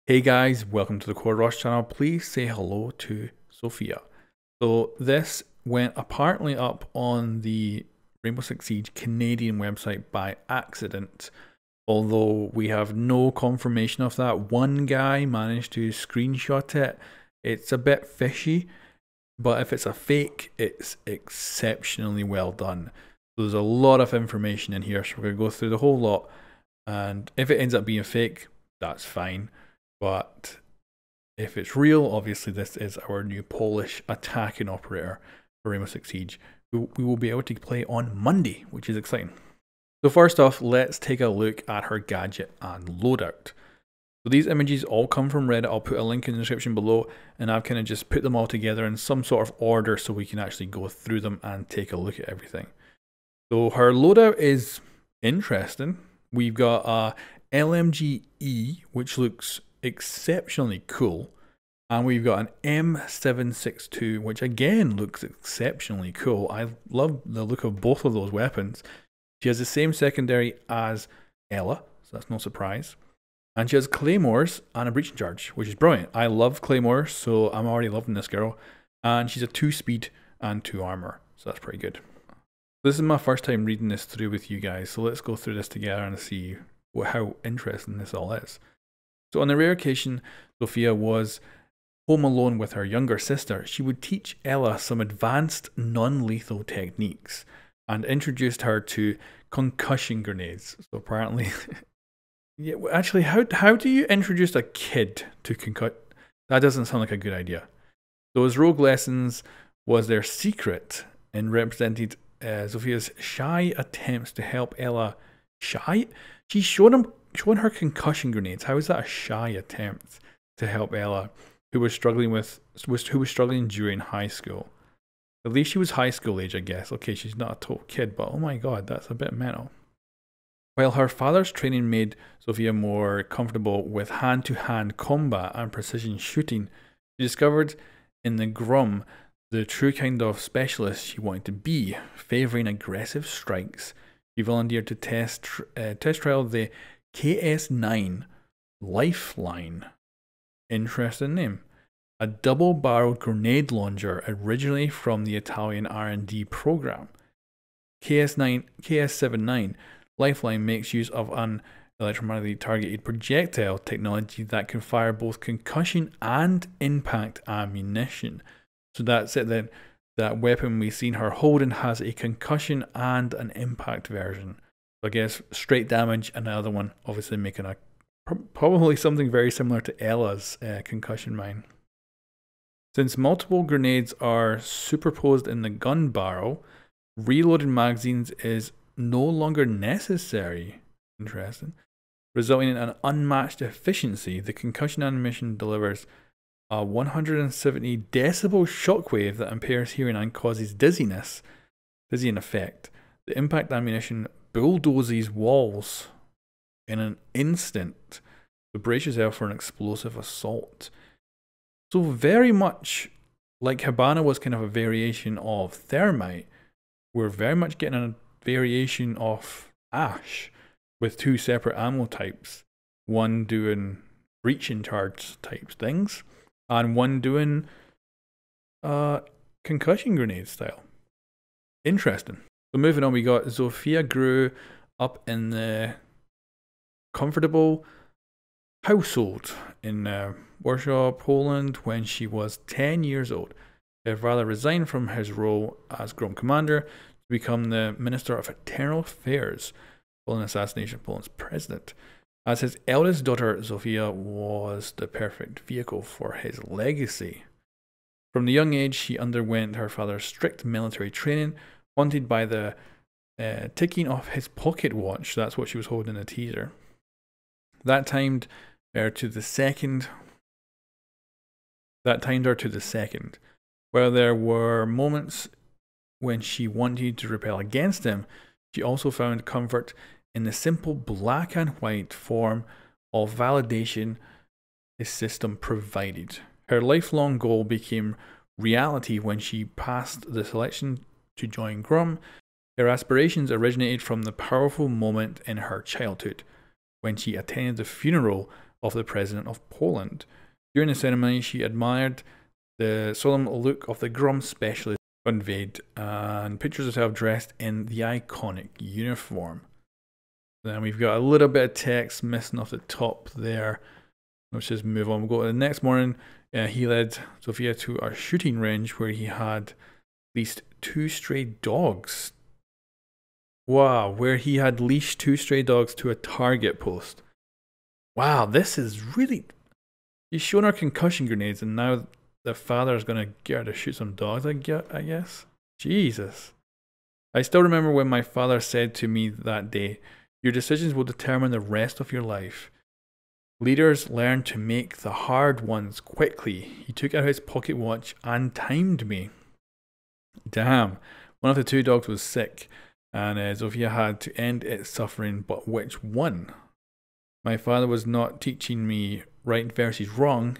Hey guys, welcome to the coreross channel. Please say hello to Zofia. So this went apparently up on the Rainbow Six Siege Canadian website by accident, although we have no confirmation of that. One guy managed to screenshot it. It's a bit fishy, but if it's a fake, it's exceptionally well done. So there's a lot of information in here, so we're going to go through the whole lot, and if it ends up being fake, that's fine. But if it's real, obviously this is our new Polish attacking operator for Rainbow Six Siege, who we will be able to play on Monday, which is exciting. So first off, let's take a look at her gadget and loadout. So these images all come from Reddit. I'll put a link in the description below, and I've kind of just put them all together in some sort of order so we can actually go through them and take a look at everything. So her loadout is interesting. We've got a LMG-E, which looks exceptionally cool, and we've got an M762, which again looks exceptionally cool. I love the look of both of those weapons. She has the same secondary as Ela, so that's no surprise, and she has claymores and a breaching charge, which is brilliant. I love claymores, so I'm already loving this girl, and she's a 2 speed and 2 armor, so that's pretty good. This is my first time reading this through with you guys, so let's go through this together and see how interesting this all is. So on the rare occasion Zofia was home alone with her younger sister, she would teach Ela some advanced non-lethal techniques and introduced her to concussion grenades. So apparently, yeah, actually, how do you introduce a kid to concussion? That doesn't sound like a good idea. Those rogue lessons was their secret and represented Zofia's shy attempts to help Ela. Shy? She's showing her concussion grenades. How is that a shy attempt to help Ela, who was struggling during high school? At least she was high school age, I guess. Okay, she's not a total kid, but oh my god, that's a bit mental. While her father's training made Zofia more comfortable with hand-to-hand combat and precision shooting, she discovered in the Grum the true kind of specialist she wanted to be, favouring aggressive strikes. She volunteered to test trial the KS9 Lifeline. Interesting name. A double-barreled grenade launcher originally from the Italian R&D program. KS79 Lifeline makes use of an electromagnetically targeted projectile technology that can fire both concussion and impact ammunition. So that's it then. That weapon we've seen her holding has a concussion and an impact version. So I guess straight damage, and the other one obviously making a probably something very similar to Ela's concussion mine. Since multiple grenades are superposed in the gun barrel, reloading magazines is no longer necessary. Interesting. Resulting in an unmatched efficiency, the concussion animation delivers a 170 decibel shockwave that impairs hearing and causes dizzying effect. The impact ammunition bulldozes walls in an instant, so brace yourself for an explosive assault. So very much like Habana was kind of a variation of Thermite, we're very much getting a variation of Ash with 2 separate ammo types, one doing breaching charge type things, and one doing concussion grenade style. Interesting. So moving on, we got Zofia grew up in the comfortable household in Warsaw, Poland when she was 10 years old. Her father resigned from his role as Grom commander to become the Minister of Internal Affairs following the assassination of Poland's president. As his eldest daughter, Zofia was the perfect vehicle for his legacy. From the young age, she underwent her father's strict military training, haunted by the ticking of his pocket watch. That's what she was holding in the teaser. That timed her to the second. While there were moments when she wanted to rebel against him, she also found comfort in the simple black and white form of validation his system provided. Her lifelong goal became reality when she passed the selection to join Grum. Her aspirations originated from the powerful moment in her childhood, when she attended the funeral of the President of Poland. During the ceremony, she admired the solemn look of the Grum specialist conveyed and pictures of herself dressed in the iconic uniform. Then we've got a little bit of text missing off the top there. Let's just move on. We'll go to the next morning. He led Zofia to a shooting range where he had at least 2 stray dogs. Wow, where he had leashed 2 stray dogs to a target post. Wow, this is really... He's shown her concussion grenades and now the father's going to get her to shoot some dogs, I guess. Jesus. I still remember when my father said to me that day, "Your decisions will determine the rest of your life. Leaders learn to make the hard ones quickly." He took out his pocket watch and timed me. Damn. One of the 2 dogs was sick, and Zofia had to end its suffering, but which one? My father was not teaching me right versus wrong.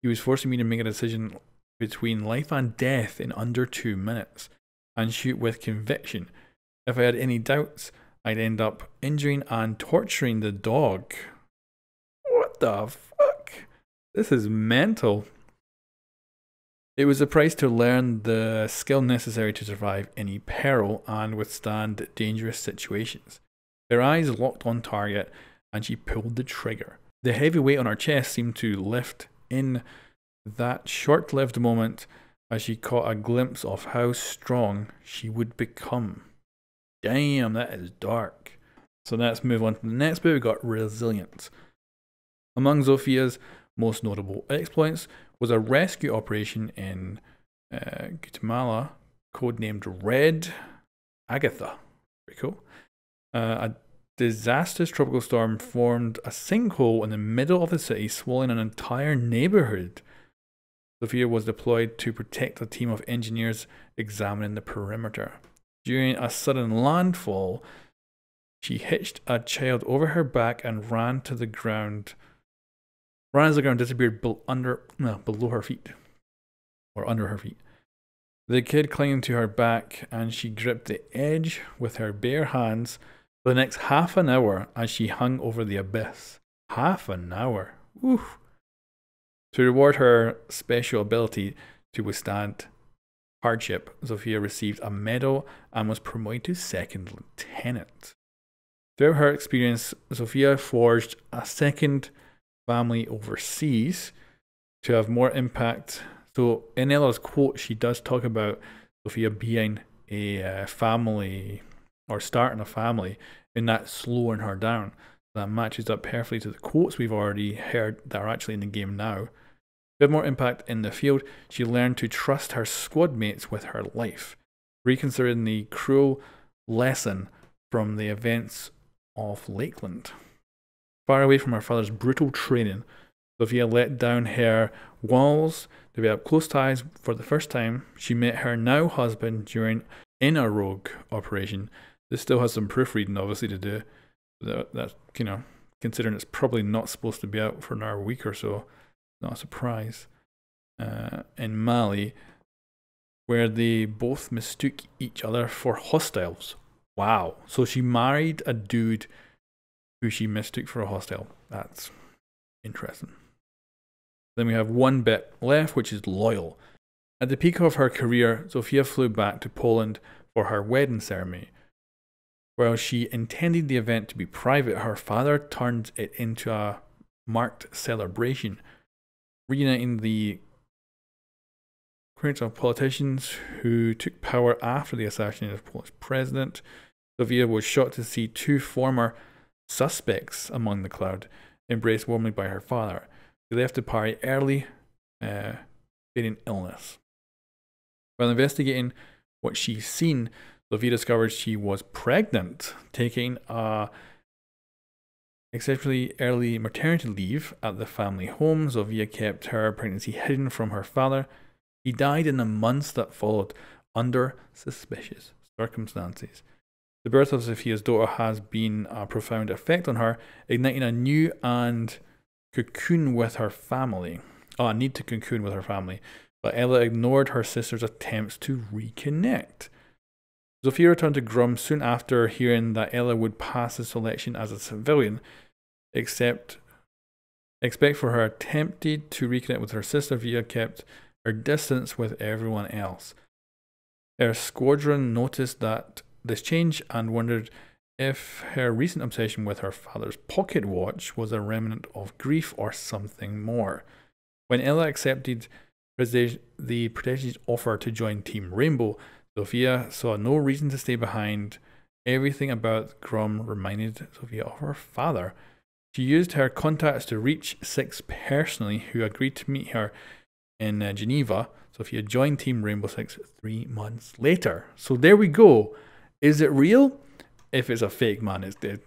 He was forcing me to make a decision between life and death in under 2 minutes, and shoot with conviction. If I had any doubts, I'd end up injuring and torturing the dog. What the fuck? This is mental. It was a price to learn the skill necessary to survive any peril and withstand dangerous situations. Her eyes locked on target and she pulled the trigger. The heavy weight on her chest seemed to lift in that short-lived moment as she caught a glimpse of how strong she would become. Damn, that is dark. So let's move on to the next bit. We've got resilience. Among Zofia's most notable exploits was a rescue operation in Guatemala, codenamed Red Agatha. Pretty cool. A disastrous tropical storm formed a sinkhole in the middle of the city, swallowing an entire neighborhood. Zofia was deployed to protect a team of engineers examining the perimeter. During a sudden landfall, she hitched a child over her back and ran to the ground. Ran as the ground disappeared below her feet, or under her feet. The kid clinging to her back, and she gripped the edge with her bare hands for the next half an hour as she hung over the abyss. Half an hour. Oof. To reward her special ability to withstand hardship, Zofia received a medal and was promoted to 2nd lieutenant. Throughout her experience, Zofia forged a second family overseas to have more impact. So in Ella's quote, she does talk about Zofia being a family or starting a family, and that slowing her down. That matches up perfectly to the quotes we've already heard that are actually in the game now. To have more impact in the field, she learned to trust her squad mates with her life, reconsidering the cruel lesson from the events of Lakeland. Far away from her father's brutal training, Zofia let down her walls, developed close ties for the first time. She met her now husband in a rogue operation. This still has some proofreading obviously to do. That's, you know, considering it's probably not supposed to be out for another week or so. Not a surprise. In Mali, where they both mistook each other for hostiles. Wow. So she married a dude who she mistook for a hostile. That's interesting. Then we have one bit left, which is loyal. At the peak of her career, Zofia flew back to Poland for her wedding ceremony. While she intended the event to be private, her father turned it into a marked celebration, reuniting the crowds of politicians who took power after the assassination of the Polish president. Zofia was shocked to see 2 former suspects among the crowd, embraced warmly by her father. She left the party early, feigning illness. While investigating what she's seen, Zofia discovered she was pregnant, taking a exceptionally early maternity leave at the family home. Zofia kept her pregnancy hidden from her father. He died in the months that followed under suspicious circumstances. The birth of Zofia's daughter has been a profound effect on her, igniting a new and cocoon with her family. A need to cocoon with her family. But Ella ignored her sister's attempts to reconnect. Zofia returned to Grum soon after hearing that Ella would pass the selection as a civilian, except Expect for her attempted to reconnect with her sister via kept her distance with everyone else. Her squadron noticed that this change and wondered if her recent obsession with her father's pocket watch was a remnant of grief or something more. When Ella accepted the protégé's offer to join Team Rainbow, Zofia saw no reason to stay behind. Everything about Grum reminded Zofia of her father. She used her contacts to reach Six personally, who agreed to meet her in Geneva. Zofia joined Team Rainbow Six 3 months later. So there we go. Is it real? If it's a fake, man, it's dead.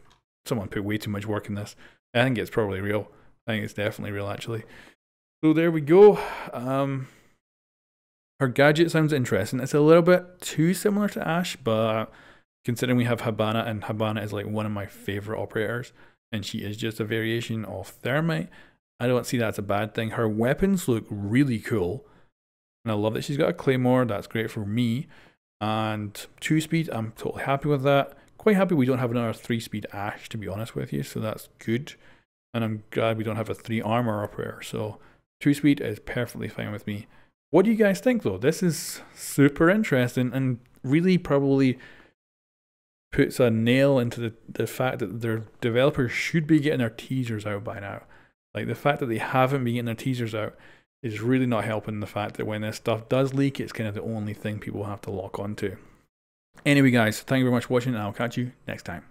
Someone put way too much work in this. I think it's probably real. I think it's definitely real, actually. So there we go. Her gadget sounds interesting. It's a little bit too similar to Ash, but considering we have Habana, and Habana is like one of my favorite operators, and she is just a variation of Thermite, I don't see that as a bad thing. Her weapons look really cool, and I love that she's got a claymore. That's great for me. And 2-speed, I'm totally happy with that. Quite happy we don't have another 3-speed Ash, to be honest with you, so that's good. And I'm glad we don't have a 3 armor operator, so 2-speed is perfectly fine with me. What do you guys think, though? This is super interesting and really probably puts a nail into the fact that their developers should be getting their teasers out by now. Like, the fact that they haven't been getting their teasers out is really not helping the fact that when this stuff does leak, it's kind of the only thing people have to lock onto. Anyway, guys, thank you very much for watching, and I'll catch you next time.